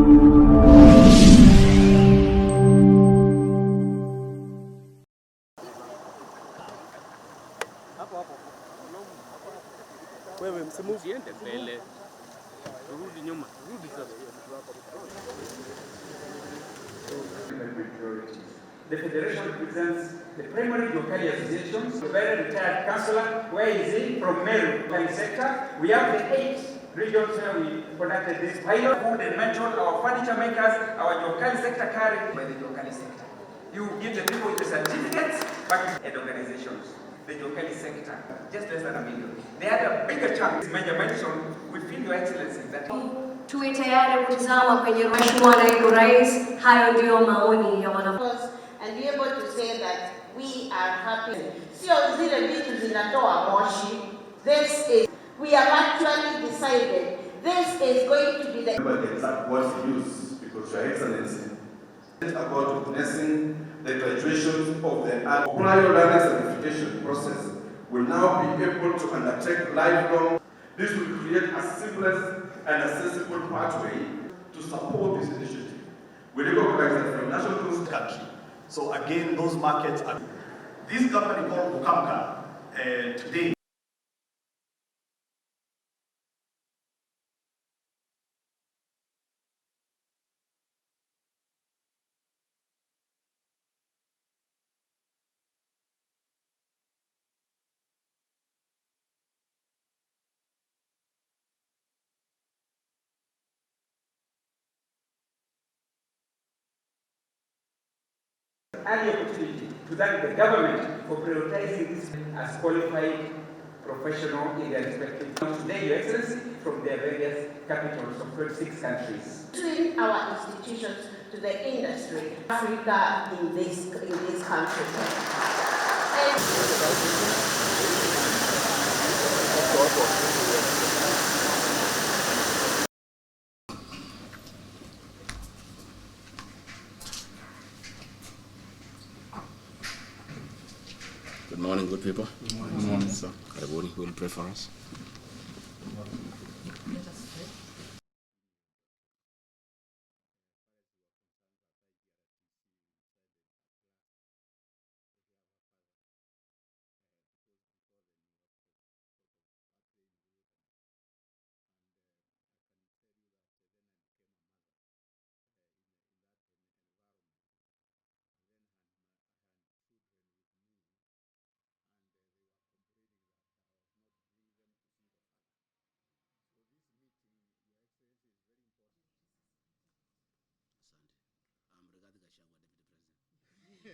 Wewe msimuzi ende mbele. Rudi nyuma. Rudi sasa. The Federation represents the primary local associations. The very retired councillor, where is he? From Meru sector. We have the 8 regions where we conducted this pilot. Food and mentored our furniture makers, our local sector carried by the local sector. You give the people the certificates, but and organizations. The local sector, just less than $1 million. They had a bigger chunk. Major mention, we feel Your Excellency that tuwe tayari kuzama kwenye Mheshimiwa Naibu Rais. Hayo ndio maoni ya wanafunzi. And be able to say that we are happy. Sio zile vitu zinatoa moshi. This is, we have actually decided this is going to be the... Remember the exact words you use, because Your Excellency is about witnessing the graduation of the prior learner certification process will now be able to undertake lifelong. This will create a seamless and accessible pathway to support this initiative. We recognize that financial country. So again, those markets are... This company called Kicc today. early opportunity to thank the government for prioritizing this as qualified professional in their respective. Today, Your Excellency, from their various capitals of 26 countries. Between our institutions to the industry, Africa in this country. Good morning, good people. Good morning. Good morning. So, Karibuni will pray for us. I'm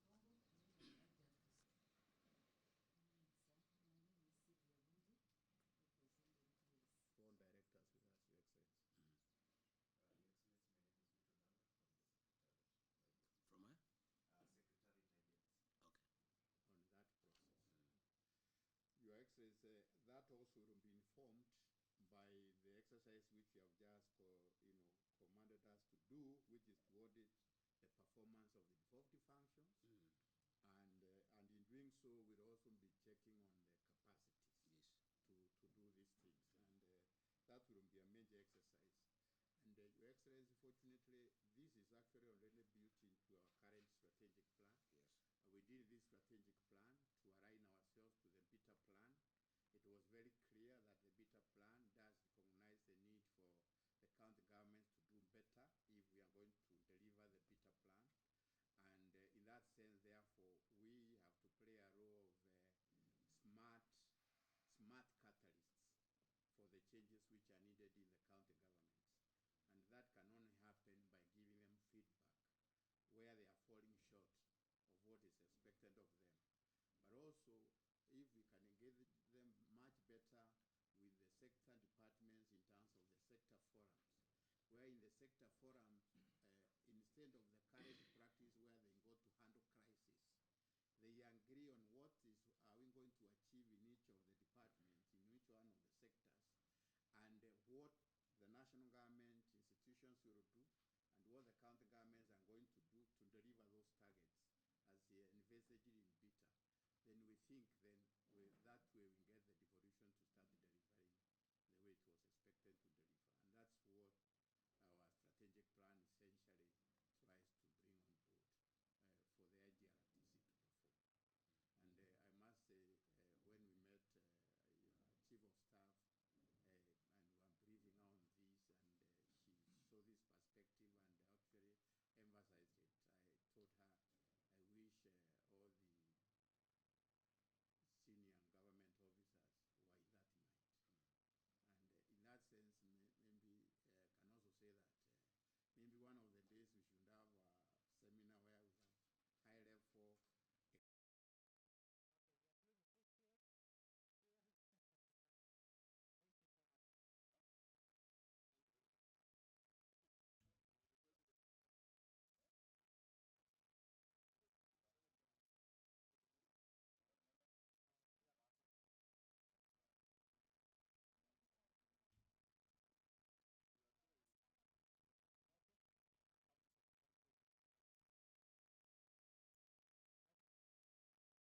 Gachagua, Deputy President. Your Excellency, that also will be informed by the exercise which you have just commanded us to do, which is to audit the performance of the development functions, and in doing so, we'll also be checking on the capacities to do these things, and that will be a major exercise. And Your Excellency, fortunately, this is actually already built into our current strategic plan. Yes. We did this strategic plan to align ourselves to the beta plan. It was very clear that the beta plan does recognize the need for the county government to do better if we are going to deliver the beta plan. And in that sense, therefore, we have to play a role of smart catalysts for the changes which are needed in the county governments. And that can only happen by giving them feedback where they are falling short of what is expected of them. But also, if we can engage them much better with the sector departments in terms of the sector forums, where in the sector forums, instead of the current practice where they go to handle crisis, they agree on what are we going to achieve in each of the departments, in each one of the sectors, and what the national government institutions will do and what the county governments are going to do to deliver those targets as envisaged in beta, then we think then that way we get the devolution to start delivering the way it was expected to deliver. And that's what our strategic plan essentially tries to bring on board for the IGRTC to perform. And I must say, when we met Chief of Staff and were briefing on this, and she saw this perspective and actually emphasized it, I told her I wish all the senior government officers were in that mind. And in that sense, maybe I can also say that maybe one of the days we should have a seminar where we have high level.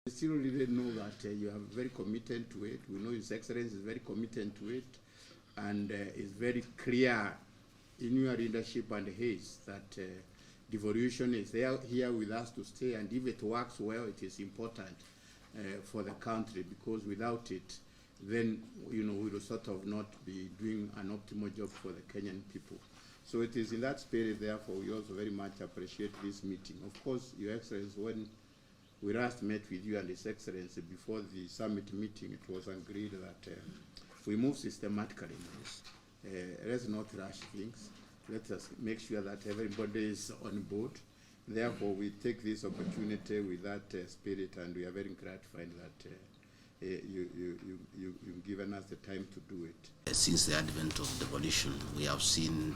We still really know that you are very committed to it. We know His Excellency is very committed to it, and is very clear in your leadership and his that devolution is here with us to stay, and if it works well, it is important for the country, because without it, then we will sort of not be doing an optimal job for the Kenyan people. So it is in that spirit, therefore, we also very much appreciate this meeting. Of course, Your Excellency, when we last met with you and His Excellency before the summit meeting, it was agreed that we move systematically in this. Let's not rush things. Let us make sure that everybody is on board. Therefore, we take this opportunity with that spirit, and we are very gratified that you've given us the time to do it. Since the advent of devolution, we have seen,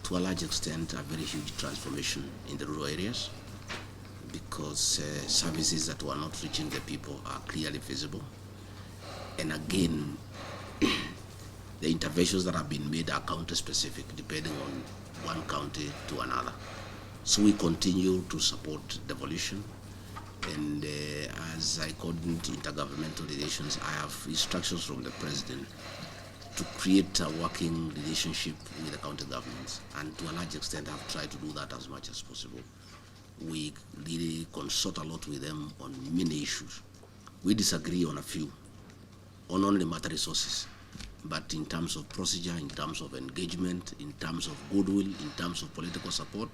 to a large extent, a very huge transformation in the rural areas, because services that were not reaching the people are clearly visible. And again, the interventions that have been made are county-specific, depending on one county to another. So we continue to support devolution. And as I coordinate intergovernmental relations, I have instructions from the President to create a working relationship with the county governments. And to a large extent, I've tried to do that as much as possible. We really consult a lot with them on many issues. We disagree on a few, on only matter resources. But in terms of procedure, in terms of engagement, in terms of goodwill, in terms of political support,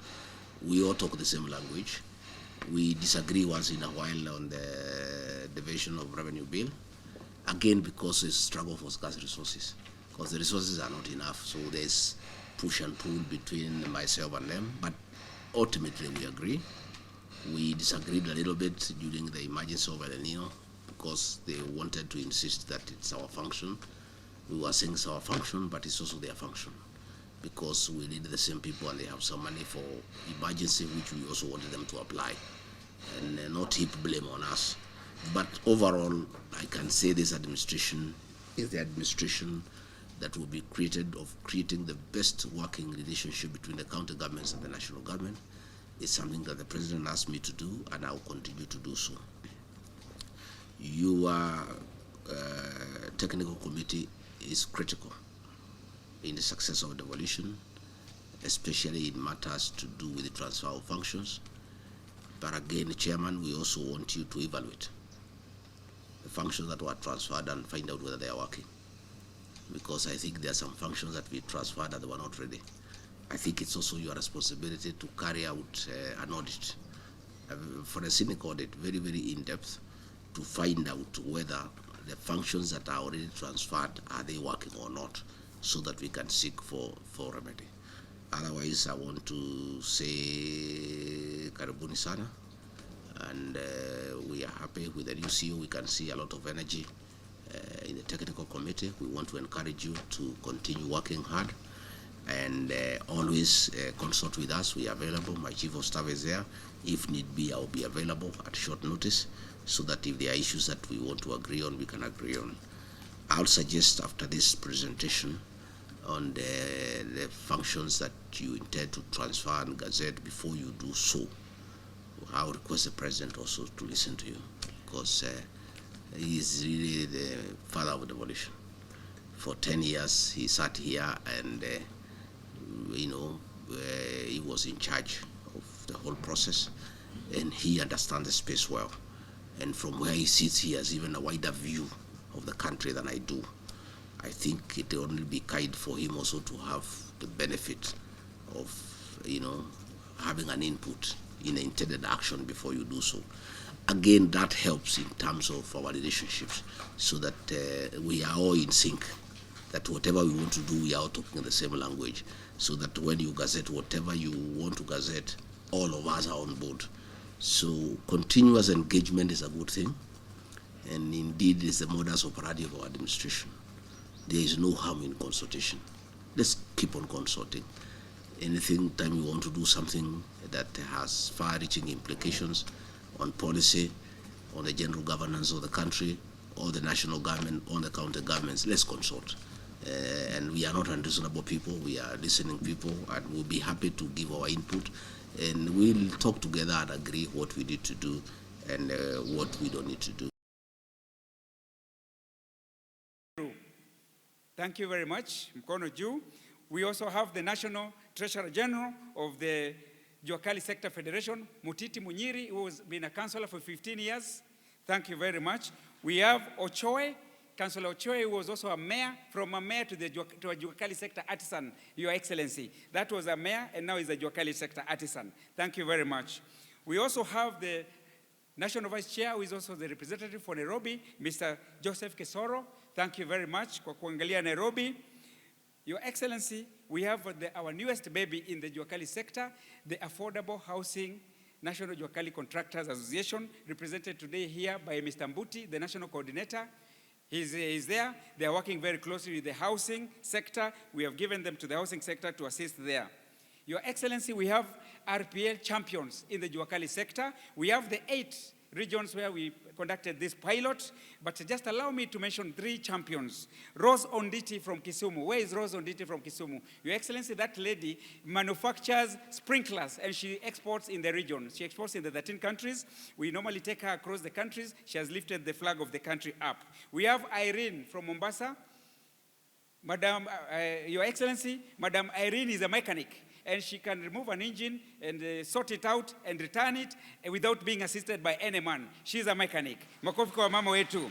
we all talk the same language. We disagree once in a while on the division of revenue bill, again because it's struggle for scarce resources, because the resources are not enough, so there's push and pull between myself and them, but ultimately we agree. We disagreed a little bit during the emergency of El Nino, because they wanted to insist that it's our function. We were saying it's our function, but it's also their function, because we need the same people and they have some money for emergency, which we also wanted them to apply, and not heap blame on us. But overall, I can say this administration is the administration that will be creating the best working relationship between the county governments and the national government. It's something that the President asked me to do, and I'll continue to do so. Your technical committee is critical in the success of devolution, especially in matters to do with the transfer of functions. But again, Chairman, we also want you to evaluate the functions that were transferred and find out whether they are working. Because I think there are some functions that we transferred that were not ready. I think it's also your responsibility to carry out an audit, for a cynic audit, very, very in-depth, to find out whether the functions that are already transferred, are they working or not, so that we can seek for remedy. Otherwise, I want to say karibuni sana, and we are happy with the new CEO. We can see a lot of energy in the technical committee. We want to encourage you to continue working hard, and always consult with us. We are available. My chief of staff is there. If need be, I will be available at short notice, so that if there are issues that we want to agree on, we can agree on. I'll suggest after this presentation on the function portions that you intend to transfer and gazette, before you do so, I would request the President also to listen to you, because he is really the father of devolution. For 10 years, he sat here and, he was in charge of the whole process, and he understands the space well. And from where he sits, he has even a wider view of the country than I do. I think it will only be kind for him also to have the benefit of, having an input in intended action before you do so. Again, that helps in terms of our relationships, so that we are all in sync, that whatever we want to do, we are all talking the same language, so that when you gazette whatever you want to gazette, all of us are on board. So continuous engagement is a good thing, and indeed is the modus operandi of our administration. There is no harm in consultation. Let's keep on consulting. Anything time you want to do something that has far-reaching implications on policy, on the general governance of the country, or the national government, or the county governments, let's consult. And we are not unreasonable people, we are listening people, and we'll be happy to give our input, and we'll talk together and agree what we need to do and what we don't need to do. Thank you very much, Mkono Juu. We also have the National Treasurer General of the Juakali Sector Federation, Mutiti Munyiri, who has been a councillor for 15 years. Thank you very much. We have Ochoe, Councillor Ochoe, who was also a mayor, from a mayor to a Juakali Sector artisan, Your Excellency. That was a mayor, and now he's a Juakali Sector artisan. Thank you very much. We also have the National Vice Chair, who is also the representative for Nairobi, Mr. Joseph Kesoro. Thank you very much kwa kuangalia Nairobi. Your Excellency, we have our newest baby in the Juakali sector, the Affordable Housing National Juakali Contractors Association, represented today here by Mr. Mbuti, the national coordinator. He's there. They are working very closely with the housing sector. We have given them to the housing sector to assist there. Your Excellency, we have RPL champions in the Juakali sector. We have the 8 regions where we conducted this pilot, but just allow me to mention 3 champions. Rose Onditi from Kisumu. Where is Rose Onditi from Kisumu? Your Excellency, that lady manufactures sprinklers, and she exports in the region. She exports in the 13 countries. We normally take her across the countries. She has lifted the flag of the country up. We have Irene from Mombasa. Madam, Your Excellency, Madam Irene is a mechanic, and she can remove an engine and sort it out and return it without being assisted by any man. She's a mechanic. Makofi kwa mama wetu.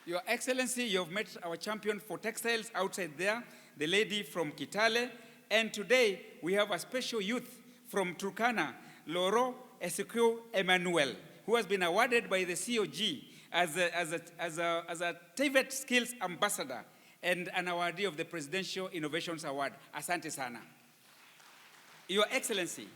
Your Excellency, you have met our champion for textiles outside there, the lady from Kitale. And today, we have a special youth from Turkana, Loro Ezekiel Emmanuel, who has been awarded by the COG as a TVET Skills Ambassador and an awardee of the Presidential Innovations Award. Asante sana. Your Excellency,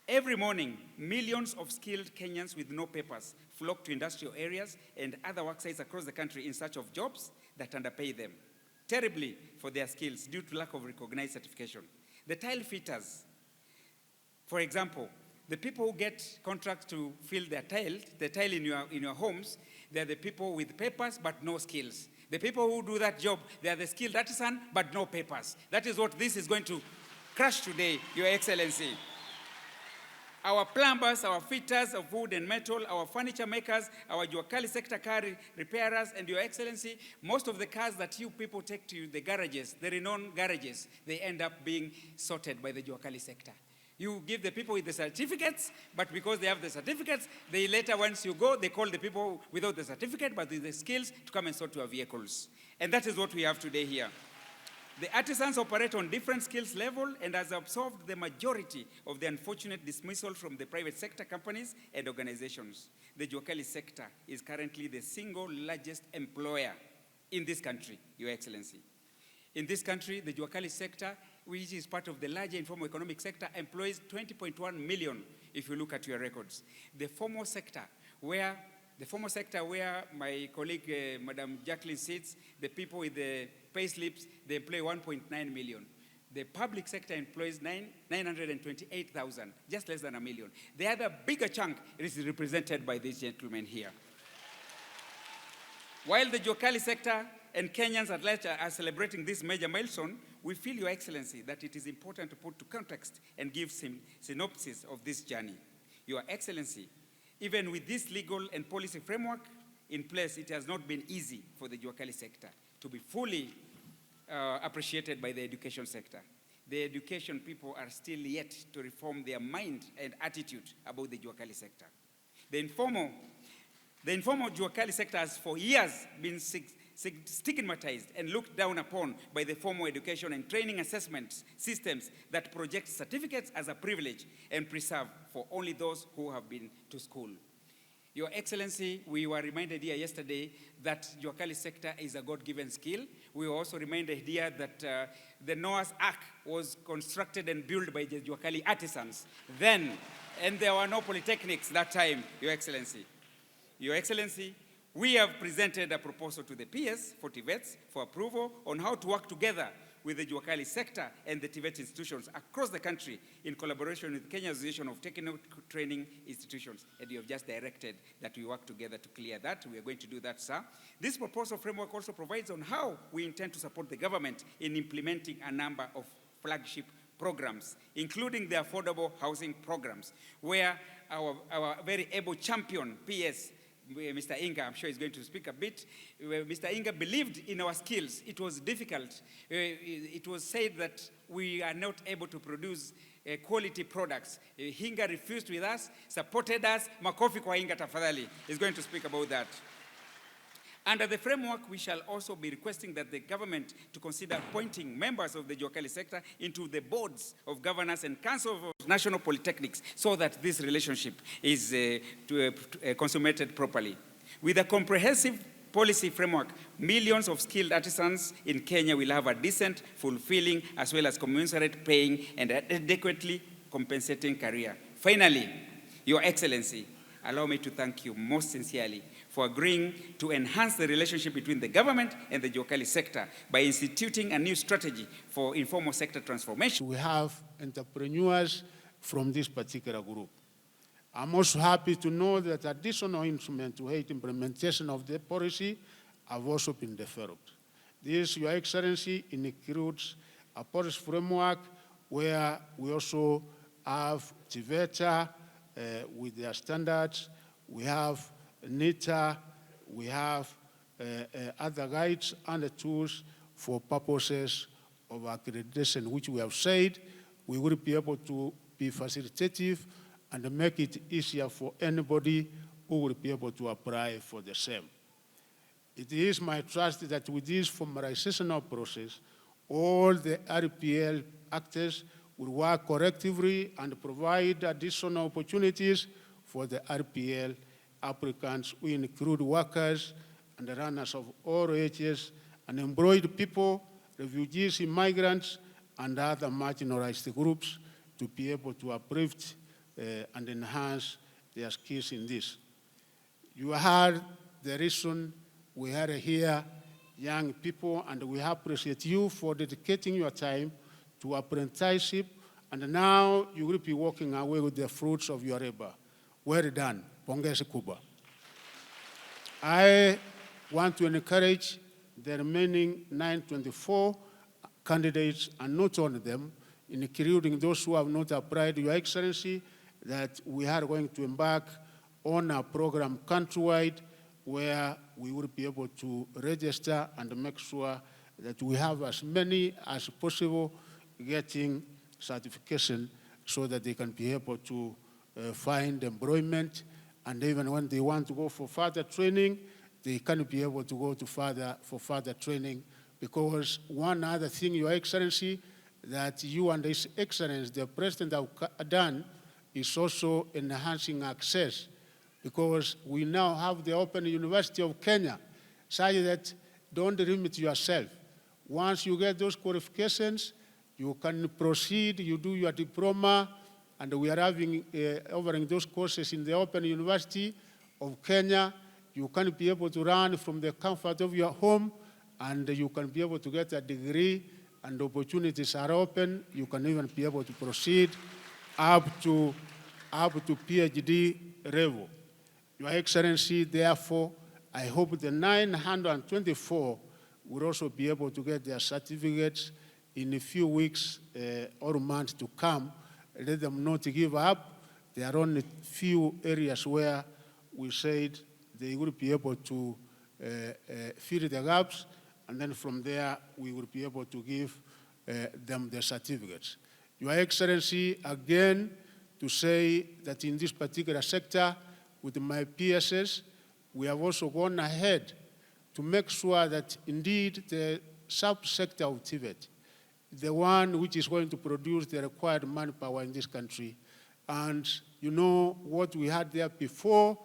every morning, millions of skilled Kenyans with no papers flock to industrial areas and other work sites across the country in search of jobs that underpay them terribly for their skills due to lack of recognized certification. The tile fitters, for example, the people who get contracts to fill the tile in your homes, they're the people with papers but no skills. The people who do that job, they are the skilled artisan but no papers. That is what this is going to crush today, Your Excellency. Our plumbers, our fitters of wood and metal, our furniture makers, our Juakali sector car repairers, and Your Excellency, most of the cars that you people take to the garages, the renowned garages, they end up being sorted by the Juakali sector. You give the people with the certificates, but because they have the certificates, they later, once you go, they call the people without the certificate, but with the skills to come and sort your vehicles. And that is what we have today here. The artisans operate on different skills level and has absorbed the majority of the unfortunate dismissal from the private sector companies and organizations. The Juakali sector is currently the single largest employer in this country, Your Excellency. In this country, the Juakali sector, which is part of the larger informal economic sector, employs 20.1 million, if you look at your records. The formal sector, where my colleague, Madam Jacqueline sits, the people with the pay slips, they employ 1.9 million. The public sector employs 928,000, just less than a million. The other bigger chunk is represented by these gentlemen here. While the Juakali sector and Kenyans at large are celebrating this major milestone, we feel, Your Excellency, that it is important to put to context and give synopsis of this journey. Your Excellency, even with this legal and policy framework in place, it has not been easy for the Juakali sector to be fully appreciated by the education sector. The education people are still yet to reform their mind and attitude about the Juakali sector. The informal Juakali sector has for years been stigmatized and looked down upon by the formal education and training assessment systems that project certificates as a privilege and preserve for only those who have been to school. Your Excellency, we were reminded here yesterday that Juakali sector is a God-given skill. We were also reminded here that the Noah's Ark was constructed and built by the Juakali artisans then, and there were no polytechnics that time, Your Excellency. Your Excellency, we have presented a proposal to the PS for TVETs for approval on how to work together with the Juakali sector and the TVET institutions across the country in collaboration with Kenya Association of Technical Training Institutions. And you have just directed that we work together to clear that. We are going to do that, sir. This proposal framework also provides on how we intend to support the government in implementing a number of flagship programs, including the affordable housing programs, where our very able champion, PS, Mr. Inga, I'm sure he's going to speak a bit. Mr. Inga believed in our skills. It was difficult. It was said that we are not able to produce quality products. Inga refused with us, supported us. Makofi kwa Inga tafadhali is going to speak about that. Under the framework, we shall also be requesting that the government to consider appointing members of the Juakali sector into the boards of governors and council of national polytechnics so that this relationship is consummated properly. With a comprehensive policy framework, millions of skilled artisans in Kenya will have a decent, fulfilling, as well as commensurate paying and adequately compensating career. Finally, Your Excellency, allow me to thank you most sincerely for agreeing to enhance the relationship between the government and the Juakali sector by instituting a new strategy for informal sector transformation. We have entrepreneurs from this particular group. I'm also happy to know that additional instruments to aid implementation of the policy have also been developed. This, Your Excellency, includes a policy framework where we also have TVETA with their standards. We have NITA, we have other guides and the tools for purposes of accreditation, which we have said we will be able to be facilitative and make it easier for anybody who will be able to apply for the same. It is my trust that with this formalizational process, all the RPL actors will work collectively and provide additional opportunities for the RPL applicants. We include workers and the runners of all ages, unemployed people, refugees, immigrants, and other marginalized groups to be able to uplift and enhance their skills in this. You heard the reason we are here, young people, and we appreciate you for dedicating your time to apprenticeship, and now you will be walking away with the fruits of your labor. Well done. Pongezi kubwa. I want to encourage the remaining 924 candidates, and not only them, including those who have not applied, Your Excellency, that we are going to embark on a program countrywide where we will be able to register and make sure that we have as many as possible getting certification so that they can be able to find employment, and even when they want to go for further training, they can be able to go to for further training. Because one other thing, Your Excellency, that you and His Excellency, the President, have done is also enhancing access, because we now have the Open University of Kenya, such that don't limit yourself. Once you get those qualifications, you can proceed, you do your diploma, and we are having offering those courses in the Open University of Kenya. You can be able to run from the comfort of your home, and you can be able to get a degree, and opportunities are open. You can even be able to proceed up to PhD level. Your Excellency, therefore, I hope the 924 will also be able to get their certificates in a few weeks or months to come. Let them not give up. There are only few areas where we said they will be able to fill the gaps, and then from there we will be able to give them the certificates. Your Excellency, again, to say that in this particular sector, with my PSS, we have also gone ahead to make sure that indeed the sub-sector of TVET, the one which is going to produce the required manpower in this country. And you know what we had there before,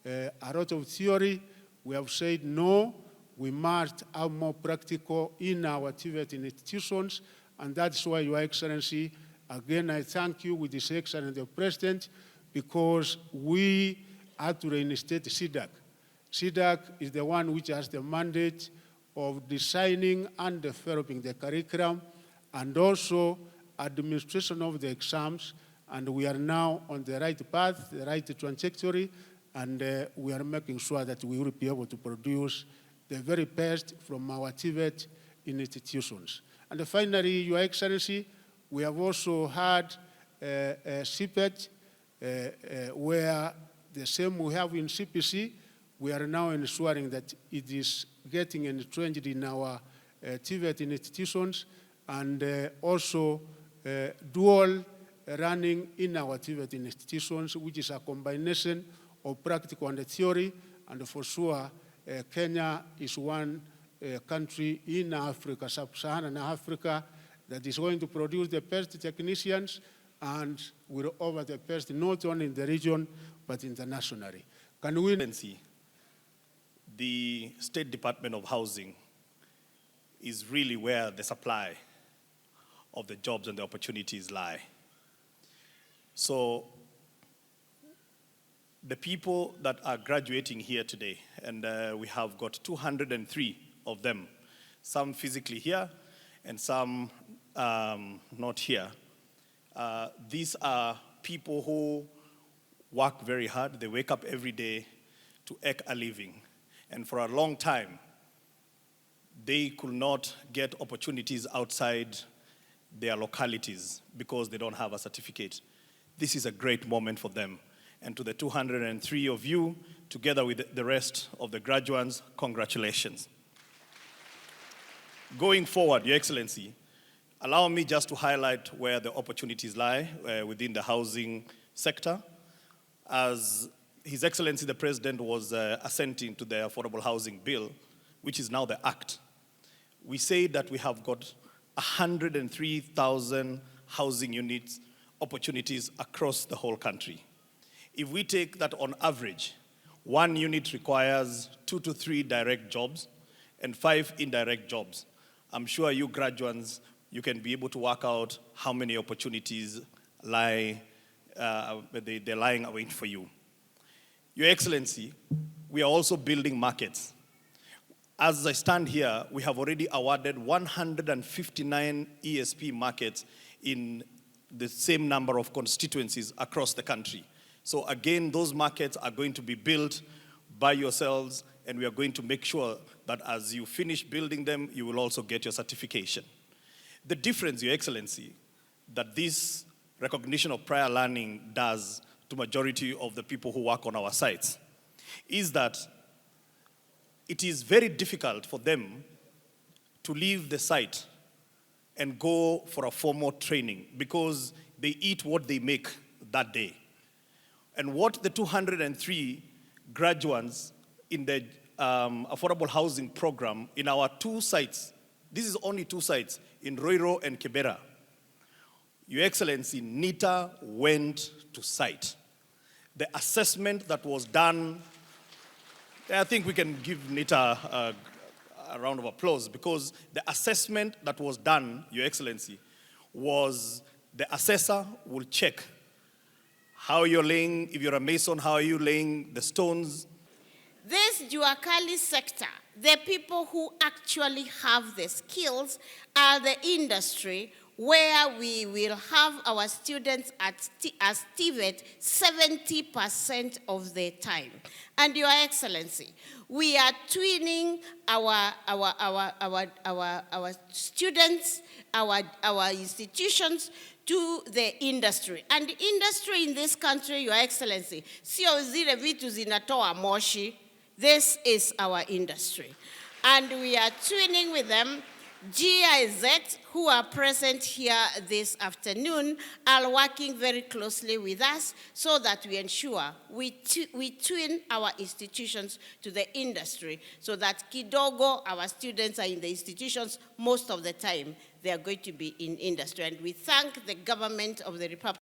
a lot of theory. We have said no, we must have more practical in our TVET institutions, and that's why, Your Excellency, again, I thank you with His Excellency the President, because we had to reinstate CDAC. CDAC is the one which has the mandate of designing and developing the curriculum and also administration of the exams, and we are now on the right path, the right trajectory, and we are making sure that we will be able to produce the very best from our TVET institutions. And finally, Your Excellency, we have also had CPET, where the same we have in CPC, we are now ensuring that it is getting entrenched in our TVET institutions, and also dual running in our TVET institutions, which is a combination of practical and theory. And for sure, Kenya is one country in Africa, sub-Saharan Africa, that is going to produce the best technicians and will offer the best not only in the region, but internationally. Can we... The State Department of Housing is really where the supply of the jobs and the opportunities lie. So the people that are graduating here today, and we have got 203 of them, some physically here and some not here. These are people who work very hard. They wake up every day to make a living. And for a long time, they could not get opportunities outside their localities because they don't have a certificate. This is a great moment for them. And to the 203 of you, together with the rest of the graduates, congratulations. Going forward, Your Excellency, allow me just to highlight where the opportunities lie within the housing sector. As His Excellency the President was assenting to the Affordable Housing Bill, which is now the Act, we say that we have got 103,000 housing units opportunities across the whole country. If we take that on average, one unit requires 2 to 3 direct jobs and 5 indirect jobs. I'm sure you graduates, you can be able to work out how many opportunities lie, they're lying await for you. Your Excellency, we are also building markets. As I stand here, we have already awarded 159 ESP markets in the same number of constituencies across the country. So again, those markets are going to be built by yourselves, and we are going to make sure that as you finish building them, you will also get your certification. The difference, Your Excellency, that this recognition of prior learning does to majority of the people who work on our sites is that it is very difficult for them to leave the site and go for a formal training because they eat what they make that day. And what the 203 graduates in the affordable housing program in our 2 sites, this is only 2 sites, in Roiro and Kibera, Your Excellency, NITA went to site. The assessment that was done, I think we can give NITA a round of applause, because the assessment that was done, Your Excellency, was the assessor will check how you're laying, if you're a mason, how are you laying the stones. This Juakali sector, the people who actually have the skills are the industry where we will have our students at TVET 70% of the time. And Your Excellency, we are twinning our students, our institutions to the industry. And the industry in this country, Your Excellency, sio zile vitu zinatoa moshi. This is our industry. And we are twinning with them. GIZ, who are present here this afternoon, are working very closely with us so that we ensure we twin our institutions to the industry so that kidogo, our students are in the institutions most of the time. They are going to be in industry. And we thank the government of the Republic